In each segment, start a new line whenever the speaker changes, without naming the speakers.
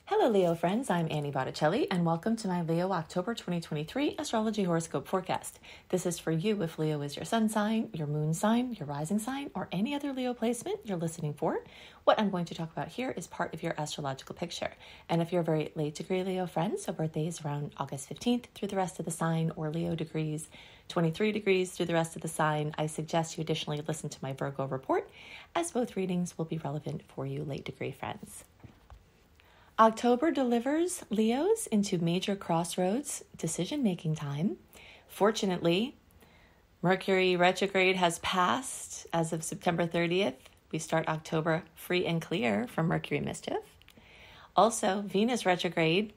Hello, Leo friends. I'm Annie Botticelli, and welcome to my Leo October 2023 Astrology Horoscope forecast. This is for you if Leo is your sun sign, your moon sign, your rising sign, or any other Leo placement you're listening for. What I'm going to talk about here is part of your astrological picture. And if you're a very late degree Leo friend, so birthdays around August 15th through the rest of the sign, or Leo degrees 23 degrees through the rest of the sign, I suggest you additionally listen to my Virgo report, as both readings will be relevant for you late degree friends. October delivers Leos into major crossroads decision-making time. Fortunately, Mercury retrograde has passed as of September 30th. We start October free and clear from Mercury mischief. Also, Venus retrograde,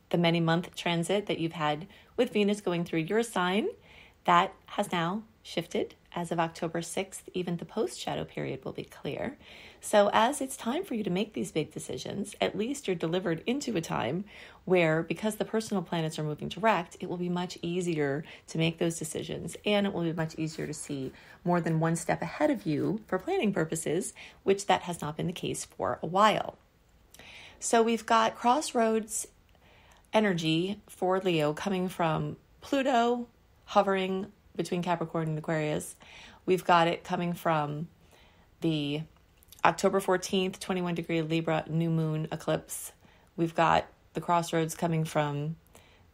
the many-month transit that you've had with Venus going through your sign, that has now shifted as of October 6th. Even the post-shadow period will be clear. So as it's time for you to make these big decisions, at least you're delivered into a time where, because the personal planets are moving direct, it will be much easier to make those decisions, and it will be much easier to see more than one step ahead of you for planning purposes, which that has not been the case for a while. So we've got crossroads energy for Leo coming from Pluto hovering between Capricorn and Aquarius. We've got it coming from the October 14th, 21 degree Libra new moon eclipse. We've got the crossroads coming from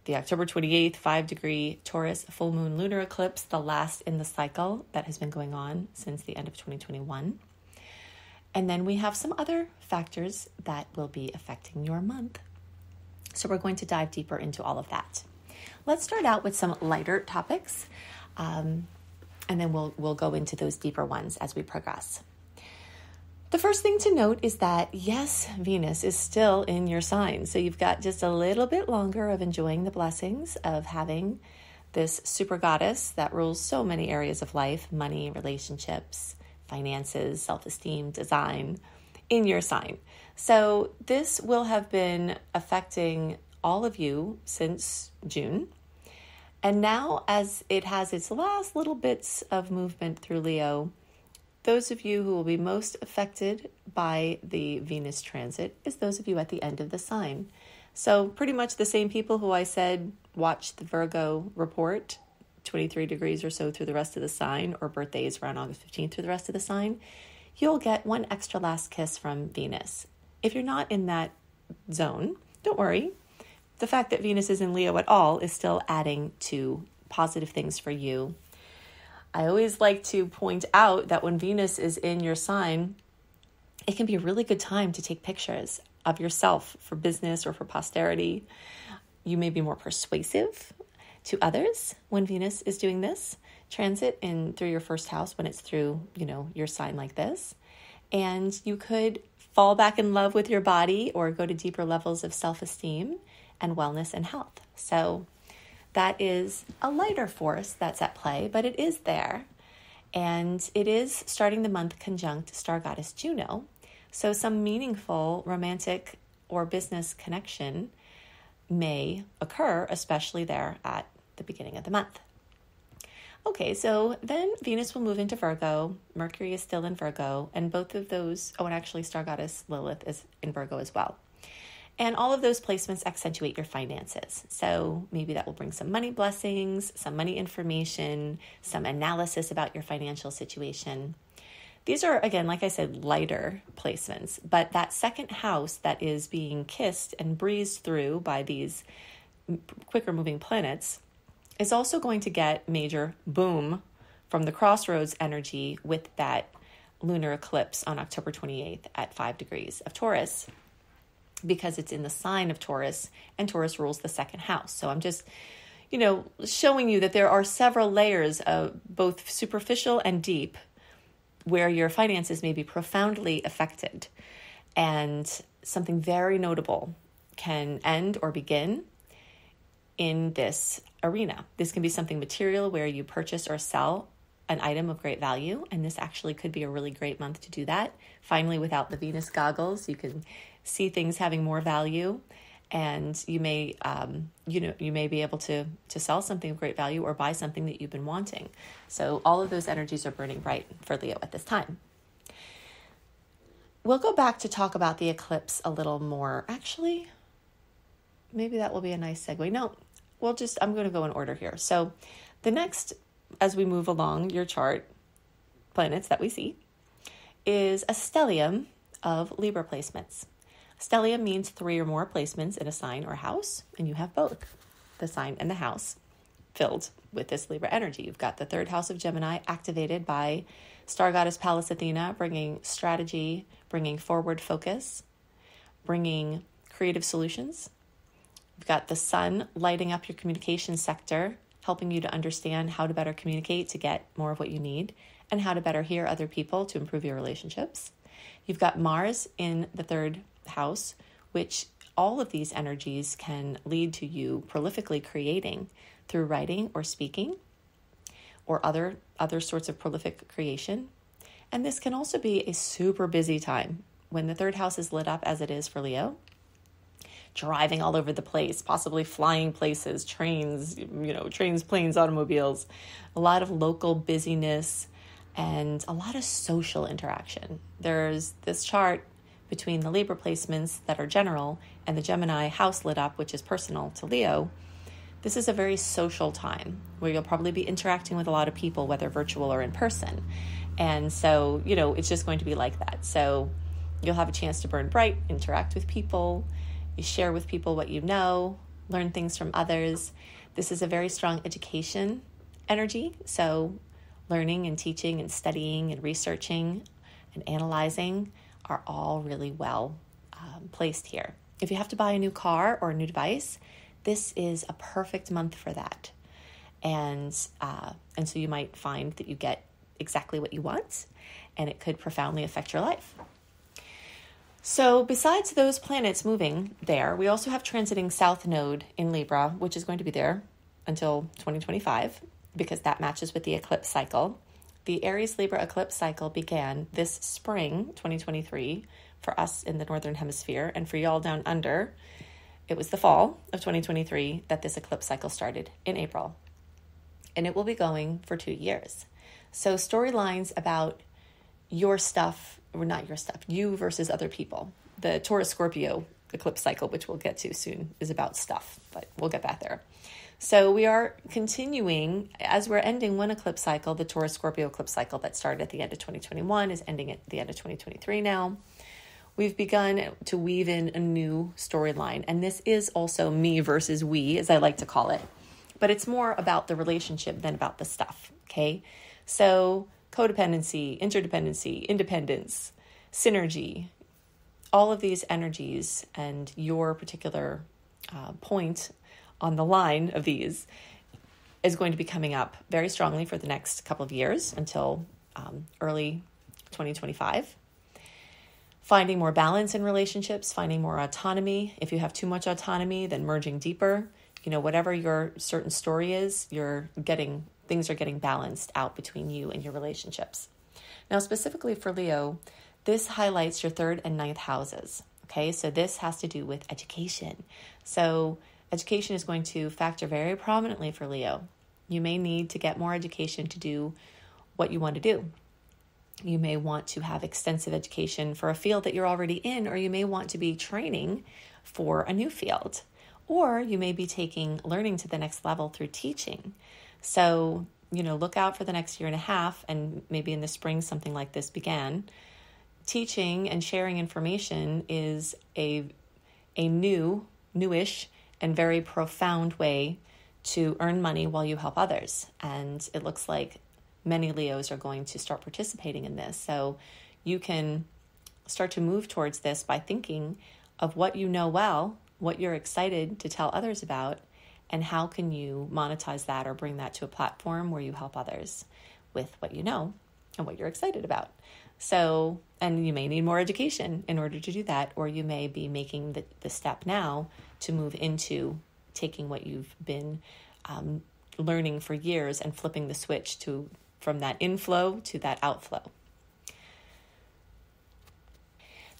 the October 28th, 5 degree Taurus full moon lunar eclipse, the last in the cycle that has been going on since the end of 2021. And then we have some other factors that will be affecting your month. So we're going to dive deeper into all of that. Let's start out with some lighter topics, and then we'll go into those deeper ones as we progress. The first thing to note is that, yes, Venus is still in your sign. So you've got just a little bit longer of enjoying the blessings of having this super goddess that rules so many areas of life, money, relationships, finances, self-esteem, design, in your sign. So this will have been affecting all of you since June. And now, as it has its last little bits of movement through Leo, those of you who will be most affected by the Venus transit is those of you at the end of the sign. So pretty much the same people who I said watch the Virgo report, 23 degrees or so through the rest of the sign, or birthdays around August 15th through the rest of the sign, you'll get one extra last kiss from Venus. If you're not in that zone, don't worry. The fact that Venus is in Leo at all is still adding to positive things for you. I always like to point out that when Venus is in your sign, it can be a really good time to take pictures of yourself for business or for posterity. You may be more persuasive to others when Venus is doing this transit through your first house, when it's through, your sign like this. And you could fall back in love with your body or go to deeper levels of self-esteem and wellness and health. So that is a lighter force that's at play, but it is there. And it is starting the month conjunct star goddess Juno. So some meaningful romantic or business connection may occur, especially there at the beginning of the month. Okay, so then Venus will move into Virgo. Mercury is still in Virgo. And both of those, and actually star goddess Lilith is in Virgo as well. And all of those placements accentuate your finances. So maybe that will bring some money blessings, some money information, some analysis about your financial situation. These are, again, like I said, lighter placements. But that second house that is being kissed and breezed through by these quicker moving planets is also going to get major boom from the crossroads energy with that lunar eclipse on October 28th at 5 degrees of Taurus, because it's in the sign of Taurus, and Taurus rules the second house. So I'm just, showing you that there are several layers of both superficial and deep where your finances may be profoundly affected. And something very notable can end or begin in this arena. This can be something material where you purchase or sell an item of great value, and this actually could be a really great month to do that. Finally, without the Venus goggles, you can see things having more value, and you may, you may be able to sell something of great value or buy something that you've been wanting. So all of those energies are burning bright for Leo at this time. we'll go back to talk about the eclipse a little more. Actually, maybe that will be a nice segue. No, I'm going to go in order here. So the next, as we move along your chart, planets that we see, is a stellium of Libra placements. Stellium means 3 or more placements in a sign or house, and you have both, the sign and the house, filled with this Libra energy. You've got the 3rd house of Gemini activated by star goddess Pallas Athena, bringing strategy, bringing forward focus, bringing creative solutions. You've got the sun lighting up your communication sector, helping you to understand how to better communicate to get more of what you need, and how to better hear other people to improve your relationships. You've got Mars in the 3rd house, which all of these energies can lead to you prolifically creating through writing or speaking or other sorts of prolific creation. And this can also be a super busy time when the 3rd house is lit up as it is for Leo. Driving all over the place, possibly flying places, trains, planes, automobiles, a lot of local busyness and a lot of social interaction. There's this chart between the Libra placements that are general and the Gemini house lit up, which is personal to Leo. This is a very social time where you'll probably be interacting with a lot of people, whether virtual or in person. And so, it's just going to be like that. So you'll have a chance to burn bright, interact with people, you share with people what you know, learn things from others. This is a very strong education energy. So learning and teaching and studying and researching and analyzing are all really well placed here. If you have to buy a new car or a new device, this is a perfect month for that. And so you might find that you get exactly what you want, and it could profoundly affect your life. So besides those planets moving there, we also have transiting South Node in Libra, which is going to be there until 2025, because that matches with the eclipse cycle. The Aries Libra eclipse cycle began this spring, 2023, for us in the Northern Hemisphere, and for y'all down under, it was the fall of 2023 that this eclipse cycle started in April. And it will be going for 2 years. So storylines about your stuff, or not your stuff, you versus other people. The Taurus-Scorpio eclipse cycle, which we'll get to soon, is about stuff, but we'll get back there. So we are continuing, as we're ending one eclipse cycle, the Taurus-Scorpio eclipse cycle that started at the end of 2021 is ending at the end of 2023 now. We've begun to weave in a new storyline, and this is also me versus we, as I like to call it. But it's more about the relationship than about the stuff, okay? So codependency, interdependency, independence, synergy, all of these energies and your particular point on the line of these is going to be coming up very strongly for the next couple of years until early 2025. Finding more balance in relationships, finding more autonomy. If you have too much autonomy, then merging deeper. Whatever your certain story is, things are getting balanced out between you and your relationships. Now, specifically for Leo, this highlights your 3rd and 9th houses. Okay, so this has to do with education. So education is going to factor very prominently for Leo. You may need to get more education to do what you want to do. You may want to have extensive education for a field that you're already in, or you may want to be training for a new field, or you may be taking learning to the next level through teaching. So, look out for the next year and a half, and maybe in the spring something like this began. Teaching and sharing information is a newish and very profound way to earn money while you help others. And it looks like many Leos are going to start participating in this. So you can start to move towards this by thinking of what you know well, what you're excited to tell others about, and how can you monetize that or bring that to a platform where you help others with what you know and what you're excited about. So, and you may need more education in order to do that, or you may be making the step now to move into taking what you've been learning for years and flipping the switch from that inflow to that outflow.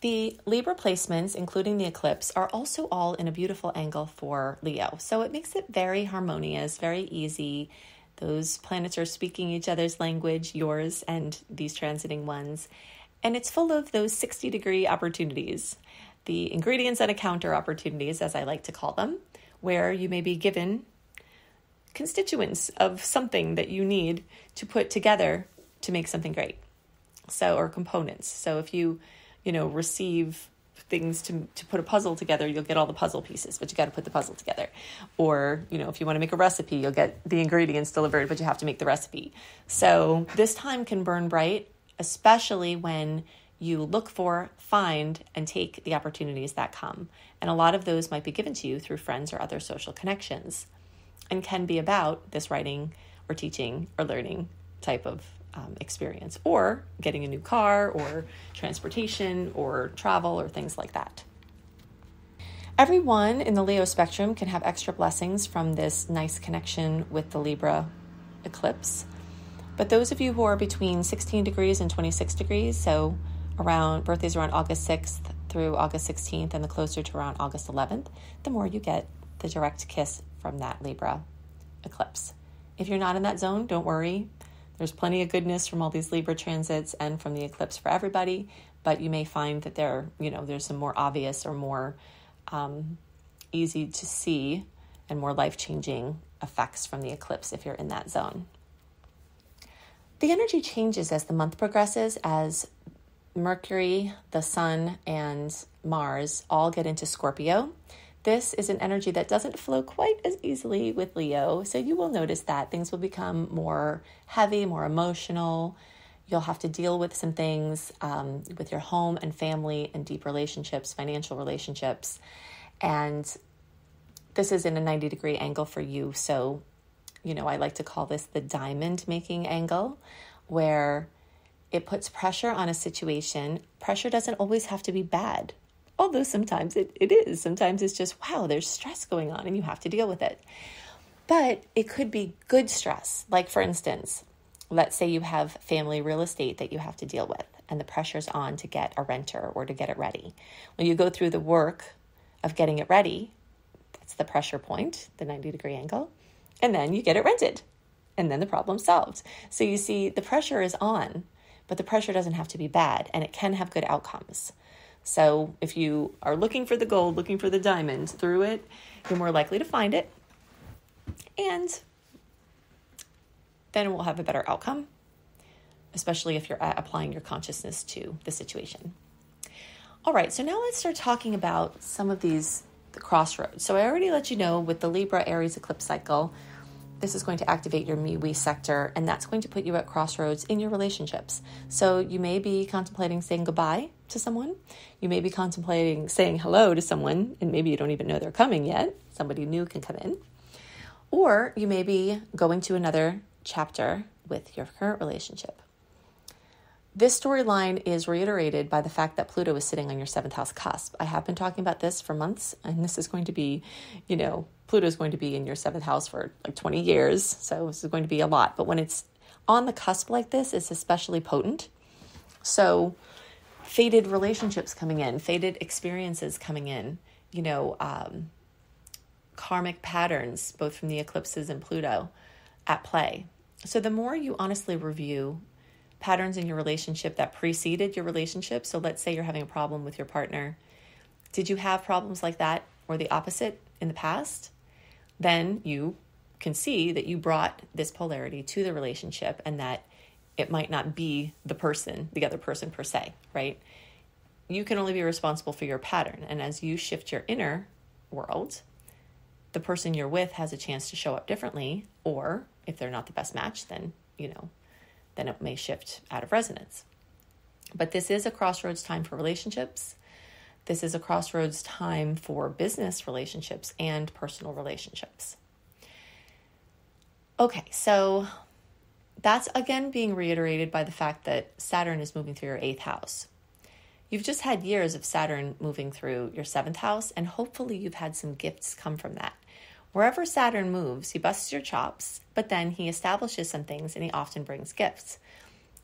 The Libra placements, including the eclipse, are also all in a beautiful angle for Leo. So it makes it very harmonious, very easy. Those planets are speaking each other's language, yours and these transiting ones. And it's full of those 60-degree opportunities, the ingredients and a counter opportunities, as I like to call them, where you may be given constituents of something that you need to put together to make something great. So, or components. So if you receive things to put a puzzle together, you'll get all the puzzle pieces, but you got to put the puzzle together. Or, if you want to make a recipe, you'll get the ingredients delivered, but you have to make the recipe. So this time can burn bright, especially when you look for, find, and take the opportunities that come. And a lot of those might be given to you through friends or other social connections, and can be about this writing or teaching or learning type of experience, or getting a new car, or transportation, or travel, or things like that. Everyone in the Leo spectrum can have extra blessings from this nice connection with the Libra eclipse. But those of you who are between 16 degrees and 26 degrees, so birthdays around August 6th through August 16th, and the closer to around August 11th, the more you get the direct kiss from that Libra eclipse. If you're not in that zone, don't worry. There's plenty of goodness from all these Libra transits and from the eclipse for everybody, but you may find that there's some more obvious or more easy to see and more life-changing effects from the eclipse if you're in that zone. The energy changes as the month progresses, as Mercury, the Sun, and Mars all get into Scorpio. This is an energy that doesn't flow quite as easily with Leo, so you will notice that things will become more heavy, more emotional. You'll have to deal with some things with your home and family and deep relationships, financial relationships. And this is in a 90-degree angle for you. So, I like to call this the diamond-making angle, where it puts pressure on a situation. Pressure doesn't always have to be bad. Although sometimes it is. Sometimes it's just, wow, there's stress going on and you have to deal with it. But it could be good stress. Like, for instance, let's say you have family real estate that you have to deal with, and the pressure's on to get a renter or to get it ready. When you go through the work of getting it ready, that's the pressure point, the 90-degree angle, and then you get it rented, and then the problem's solved. So you see, the pressure is on, but the pressure doesn't have to be bad, and it can have good outcomes. So if you are looking for the gold, looking for the diamond through it, you're more likely to find it. And then it will have a better outcome, especially if you're applying your consciousness to the situation. All right, so now let's start talking about some of the crossroads. So I already let you know with the Libra Aries eclipse cycle, this is going to activate your me-we sector, and that's going to put you at crossroads in your relationships. So you may be contemplating saying goodbye to someone. You may be contemplating saying hello to someone, and maybe you don't even know they're coming yet. Somebody new can come in. Or you may be going to another chapter with your current relationship. This storyline is reiterated by the fact that Pluto is sitting on your 7th house cusp. I have been talking about this for months, and this is going to be, Pluto is going to be in your 7th house for like 20 years. So this is going to be a lot. But when it's on the cusp like this, it's especially potent. So fated relationships coming in, fated experiences coming in, karmic patterns, both from the eclipses and Pluto at play. So the more you honestly review patterns in your relationship that preceded your relationship. So let's say you're having a problem with your partner. Did you have problems like that or the opposite in the past? Then you can see that you brought this polarity to the relationship, and that it might not be the other person per se, right? You can only be responsible for your pattern. And as you shift your inner world, the person you're with has a chance to show up differently, or if they're not the best match, then it may shift out of resonance. But this is a crossroads time for relationships. This is a crossroads time for business relationships and personal relationships. Okay, so that's again being reiterated by the fact that Saturn is moving through your 8th house. You've just had years of Saturn moving through your 7th house, and hopefully you've had some gifts come from that. Wherever Saturn moves, he busts your chops, but then he establishes some things, and he often brings gifts.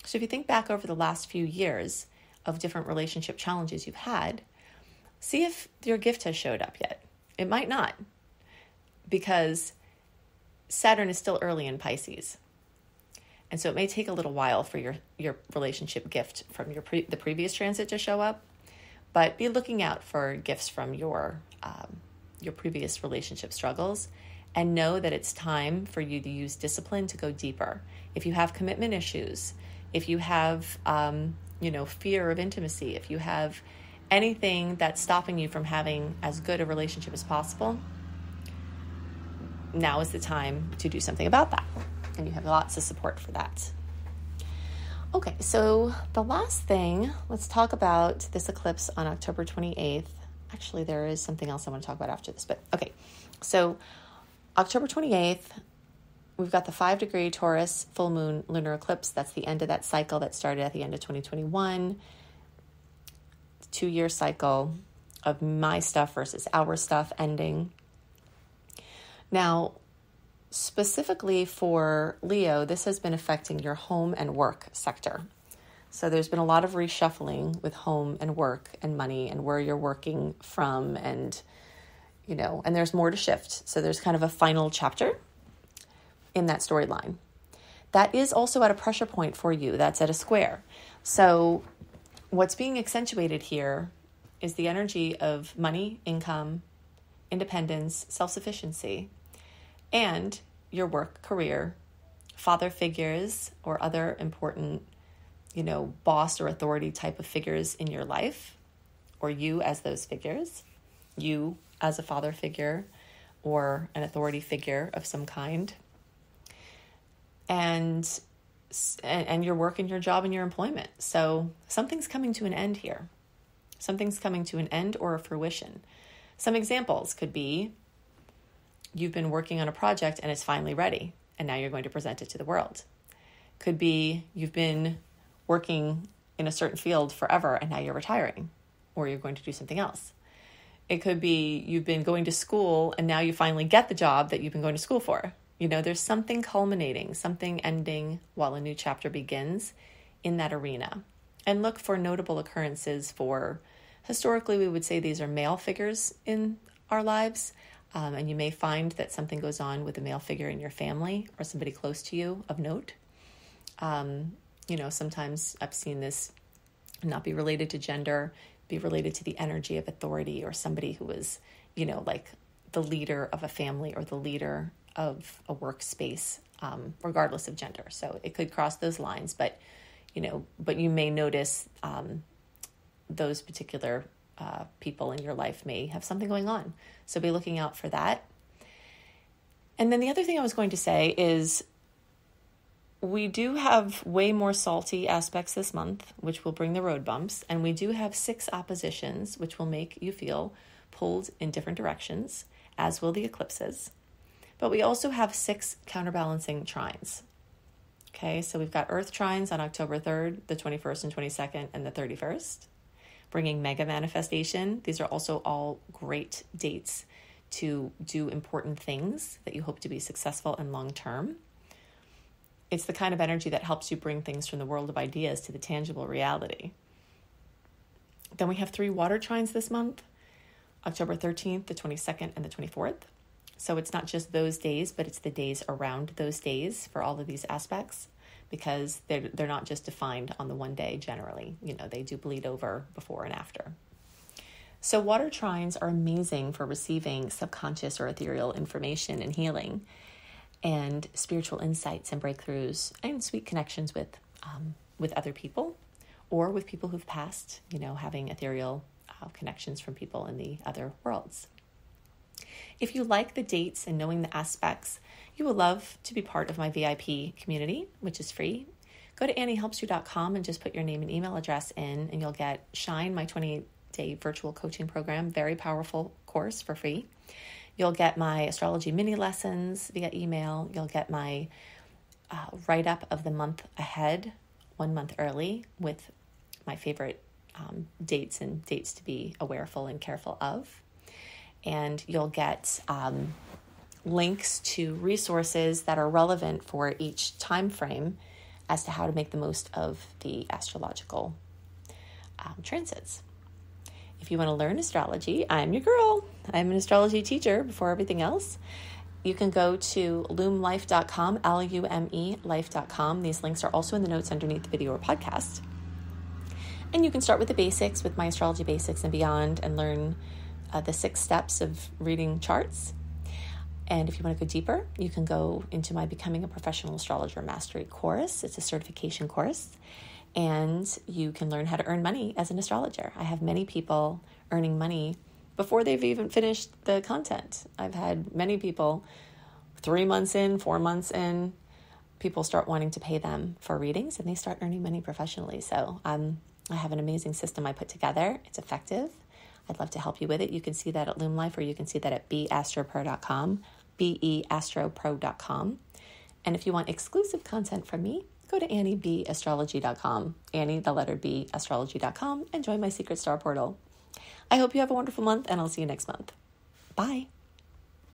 So if you think back over the last few years of different relationship challenges you've had, see if your gift has showed up yet. It might not, because Saturn is still early in Pisces. And so it may take a little while for your relationship gift from the previous transit to show up, but be looking out for gifts from your previous relationship struggles, and know that it's time for you to use discipline to go deeper. If you have commitment issues, if you have, fear of intimacy, if you have anything that's stopping you from having as good a relationship as possible, now is the time to do something about that. And you have lots of support for that. Okay, so the last thing, let's talk about this eclipse on October 28th. Actually, there is something else I want to talk about after this, but okay. So October 28th, we've got the 5-degree Taurus full moon lunar eclipse. That's the end of that cycle that started at the end of 2021. 2-year cycle of my stuff versus our stuff ending. Now, specifically for Leo, this has been affecting your home and work sector. So there's been a lot of reshuffling with home and work and money and where you're working from, and and there's more to shift. So there's kind of a final chapter in that storyline. That is also at a pressure point for you. That's at a square. So what's being accentuated here is the energy of money, income, independence, self-sufficiency, and your work, career, father figures, or other important, boss or authority type of figures in your life, or you as those figures, you as a father figure or an authority figure of some kind, and your work and your job and your employment. So something's coming to an end here. Something's coming to an end or a fruition. Some examples could be you've been working on a project and it's finally ready, and now you're going to present it to the world. Could be you've been working in a certain field forever and now you're retiring, or you're going to do something else. It could be you've been going to school and now you finally get the job that you've been going to school for. There's something culminating, something ending while a new chapter begins in that arena. And look for notable occurrences for, historically, we would say these are male figures in our lives. And you may find that something goes on with a male figure in your family or somebody close to you of note. Sometimes I've seen this not be related to gender, be related to the energy of authority, or somebody who was, like the leader of a family or the leader of a workspace, regardless of gender. So it could cross those lines, but you may notice those particular people in your life may have something going on. So be looking out for that. And then the other thing I was going to say is we do have way more salty aspects this month, which will bring the road bumps. And we do have 6 oppositions, which will make you feel pulled in different directions, as will the eclipses. But we also have 6 counterbalancing trines. Okay, so we've got Earth trines on October 3rd, the 21st and 22nd, and the 31st, bringing mega manifestation. These are also all great dates to do important things that you hope to be successful and long-term. It's the kind of energy that helps you bring things from the world of ideas to the tangible reality. Then we have 3 water trines this month, October 13th, the 22nd, and the 24th. So it's not just those days, but it's the days around those days for all of these aspects, because they're not just defined on the one day generally. They do bleed over before and after. So water trines are amazing for receiving subconscious or ethereal information and healing and spiritual insights and breakthroughs and sweet connections with other people or with people who've passed, having ethereal connections from people in the other worlds. If you like the dates and knowing the aspects, you will love to be part of my VIP community, which is free. Go to anniehelpsyou.com and just put your name and email address in, and you'll get Shine, my 28-day virtual coaching program, very powerful course for free. You'll get my astrology mini lessons via email. You'll get my write-up of the month ahead, 1 month early, with my favorite dates and dates to be awareful and careful of. And you'll get links to resources that are relevant for each time frame as to how to make the most of the astrological transits. If you want to learn astrology, I'm your girl. I'm an astrology teacher before everything else. you can go to lumelife.com, Lume life.com. These links are also in the notes underneath the video or podcast. And you can start with the basics, with my Astrology Basics and Beyond, and learn the 6 steps of reading charts. And if you want to go deeper, you can go into my Becoming a Professional Astrologer Mastery Course. It's a certification course, and you can learn how to earn money as an astrologer. I have many people earning money before they've even finished the content. I've had many people 3 months in, 4 months in, people start wanting to pay them for readings, and they start earning money professionally. So I have an amazing system I put together. It's effective. I'd love to help you with it. You can see that at Loom Life, or you can see that at beastropro.com, beastropro.com. And if you want exclusive content from me, go to AnnieBAstrology.com, Annie, the letter B, astrology.com, and join my Secret Star portal. I hope you have a wonderful month, and I'll see you next month. Bye.